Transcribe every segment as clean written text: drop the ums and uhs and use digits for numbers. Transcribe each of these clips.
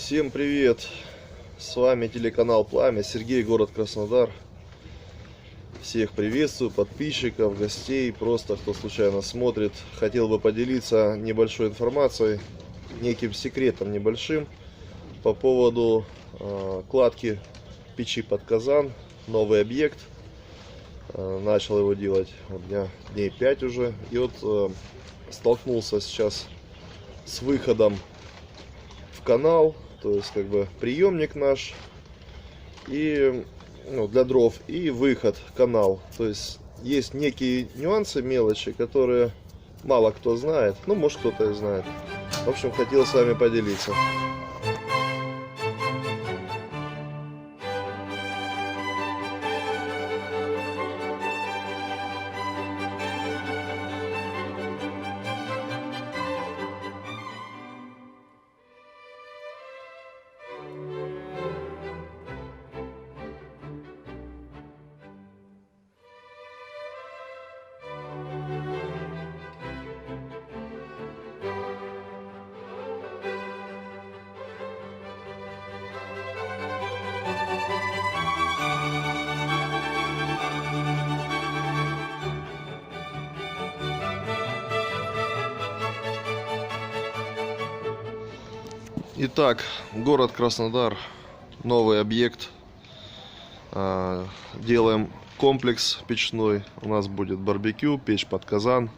Всем привет! С вами телеканал Пламя, Сергей, город Краснодар. Всех приветствую, подписчиков, гостей, просто кто случайно смотрит. Хотел бы поделиться небольшой информацией, неким секретом небольшим по поводу кладки печи под казан. Новый объект. Начал его делать дней 5 уже. И вот столкнулся сейчас с выходом в канал, то есть как бы приемник наш и для дров, и выход канал. То есть есть некие нюансы, мелочи, которые мало кто знает, ну может кто-то и знает. В общем, хотел с вами поделиться. Итак, город Краснодар, новый объект. Делаем комплекс печной. У нас будет барбекю, печь под казан.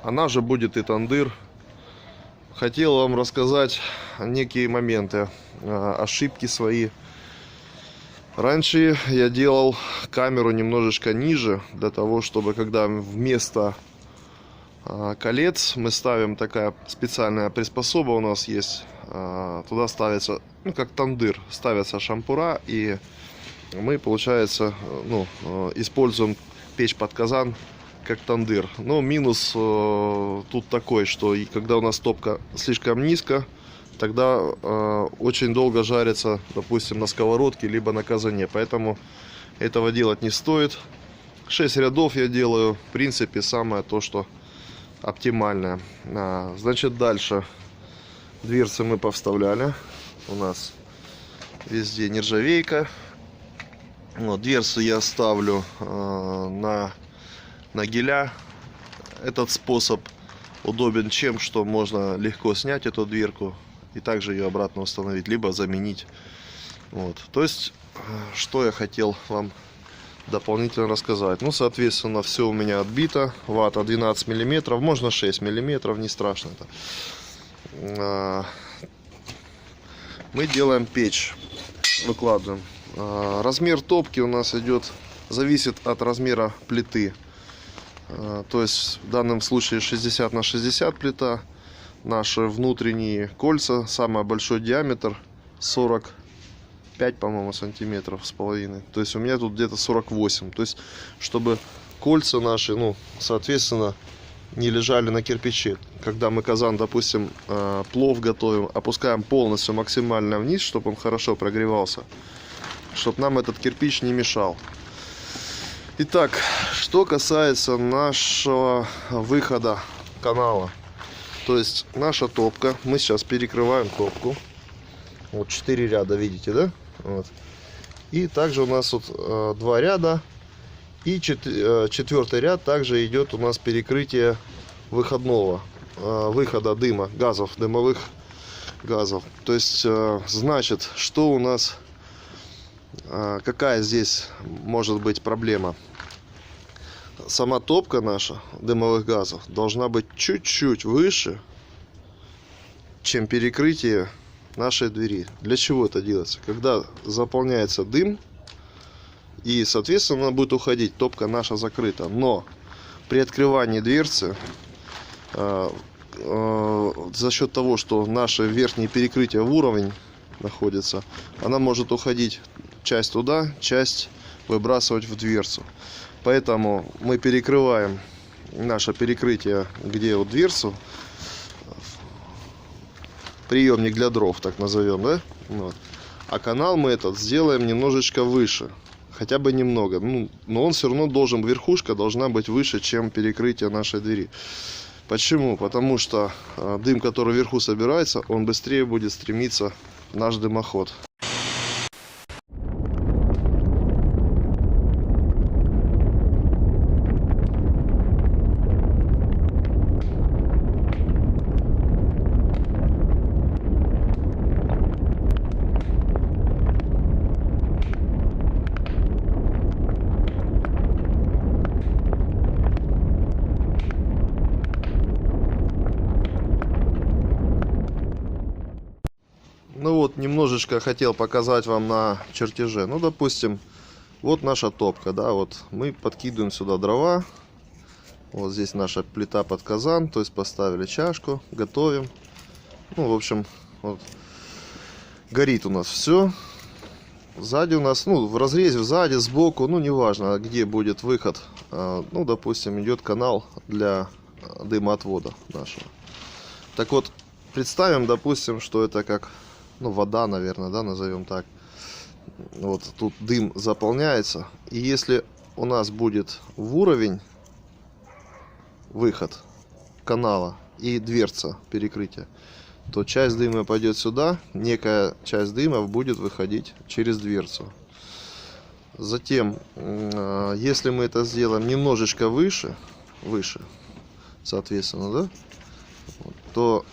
Она же будет и тандыр. Хотел вам рассказать некие моменты, ошибки свои. Раньше я делал камеру немножечко ниже, для того, чтобы когда вместо колец мы ставим, такая специальная приспособа у нас есть. Туда ставится, как тандыр, ставятся шампура, и мы, получается, используем печь под казан как тандыр. Но минус тут такой, что когда у нас топка слишком низко, тогда очень долго жарится, допустим, на сковородке либо на казане. Поэтому этого делать не стоит. 6 рядов я делаю, в принципе, самое то, что оптимальное. Значит, дальше. Дверцы мы повставляли. У нас везде нержавейка. Дверцу я ставлю на геля. Этот способ удобен чем, что можно легко снять эту дверку и также ее обратно установить, либо заменить. То есть, что я хотел вам дополнительно рассказать. Соответственно, все у меня отбито. Вата 12 мм, можно 6 мм, не страшно это. Мы делаем печь, выкладываем. Размер топки у нас зависит от размера плиты. То есть в данном случае 60 на 60 плита. Наши внутренние кольца, самый большой диаметр 45, по-моему, сантиметров с половиной. То есть у меня тут где-то 48. То есть чтобы кольца наши, соответственно, не лежали на кирпиче. Когда мы казан, допустим, плов готовим, опускаем полностью максимально вниз, чтобы он хорошо прогревался, чтобы нам этот кирпич не мешал. Итак, что касается нашего выхода канала, то есть наша топка, мы сейчас перекрываем топку. 4 ряда, видите, да? И также у нас 2 ряда. И 4-й ряд также идет у нас перекрытие выхода дыма, дымовых газов. То есть, значит, что у нас, какая здесь может быть проблема? Сама топка наша дымовых газов должна быть чуть-чуть выше, чем перекрытие нашей двери. Для чего это делается? Когда заполняется дым, и, соответственно, будет уходить, топка наша закрыта. Но при открывании дверцы, за счет того, что наше верхнее перекрытие в уровень находится, она может уходить часть туда, часть выбрасывать в дверцу. Поэтому мы перекрываем наше перекрытие, где дверцу, приемник для дров, так назовем, да? А канал мы этот сделаем немножечко выше. Хотя бы немного, но он все равно верхушка должна быть выше, чем перекрытие нашей двери. Почему? Потому что дым, который вверху собирается, он быстрее будет стремиться наш дымоход. Ну вот, немножечко хотел показать вам на чертеже. Ну, допустим, вот наша топка, да, вот мы подкидываем сюда дрова. Вот здесь наша плита под казан, то есть поставили чашку, готовим. Ну, в общем, вот горит у нас все. Сзади у нас, ну, в разрезе, сзади, сбоку, ну, неважно, где будет выход. Ну, допустим, идет канал для дымоотвода нашего. Так вот, представим, допустим, что это как... Ну, вода, наверное, да, назовем так. Вот тут дым заполняется. И если у нас будет в уровень выход канала и дверца перекрытия, то часть дыма пойдет сюда, некая часть дыма будет выходить через дверцу. Затем, если мы это сделаем немножечко выше, соответственно, да, то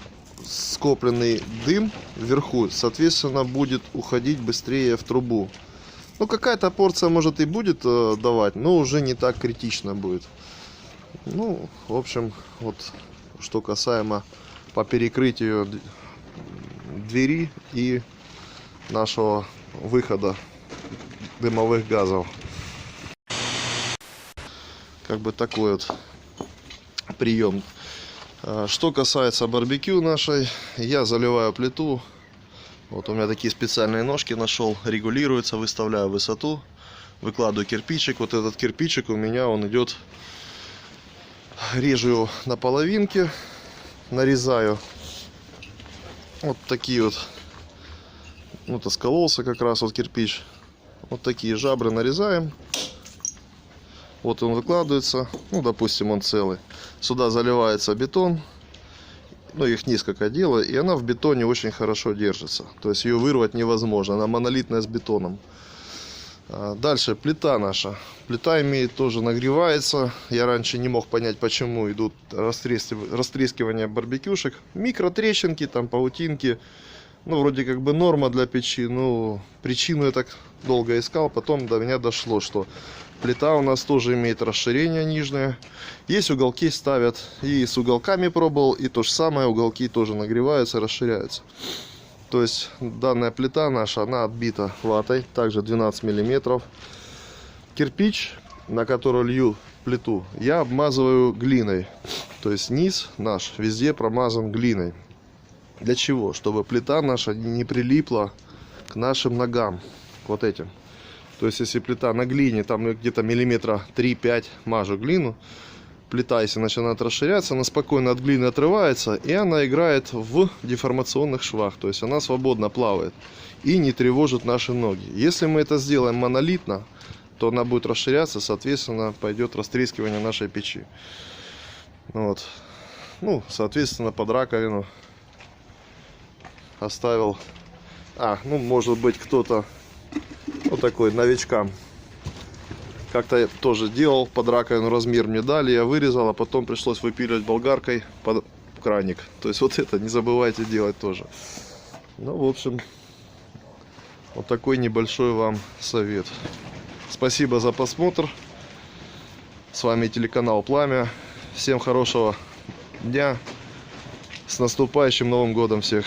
скопленный дым вверху, соответственно, будет уходить быстрее в трубу. Ну, какая-то порция, может, и будет давать, но уже не так критично будет. Ну, в общем, вот что касаемо по перекрытию двери и нашего выхода дымовых газов. Как бы такой вот прием. Что касается барбекю нашей, я заливаю плиту. Вот у меня такие специальные ножки нашел, регулируется, выставляю высоту, выкладываю кирпичик. Вот этот кирпичик у меня, он идет, режу его на половинки, нарезаю вот такие вот, вот раскололся как раз вот кирпич, вот такие жабры нарезаем. Вот он выкладывается, ну, допустим, он целый. Сюда заливается бетон, ну, их несколько делаю, и она в бетоне очень хорошо держится. То есть ее вырвать невозможно, она монолитная с бетоном. Дальше плита наша. Плита имеет тоже, нагревается. Я раньше не мог понять, почему идут растрескивания барбекюшек. Микротрещинки, там паутинки. Ну, вроде как бы норма для печи. Ну, причину я так долго искал. Потом до меня дошло, что плита у нас тоже имеет расширение нижнее. Есть уголки ставят. И с уголками пробовал. И то же самое, уголки тоже нагреваются, расширяются. То есть данная плита наша, она отбита ватой. Также 12 миллиметров. Кирпич, на который лью плиту, я обмазываю глиной. То есть низ наш везде промазан глиной. Для чего? Чтобы плита наша не прилипла к нашим ногам. К вот этим. То есть если плита на глине, там где-то миллиметра 3-5 мажу глину. Плита, если начинает расширяться, она спокойно от глины отрывается. И она играет в деформационных швах. То есть она свободно плавает. И не тревожит наши ноги. Если мы это сделаем монолитно, то она будет расширяться. Соответственно, пойдет растрескивание нашей печи. Вот. Ну, соответственно, под раковину оставил. Ну, может быть, кто-то вот такой новичкам. Как-то я тоже делал под раковину, размер мне дали, я вырезал, а потом пришлось выпиливать болгаркой под краник. То есть вот это не забывайте делать тоже. Ну, в общем, вот такой небольшой вам совет. Спасибо за просмотр. С вами телеканал Пламя. Всем хорошего дня. С наступающим Новым годом всех.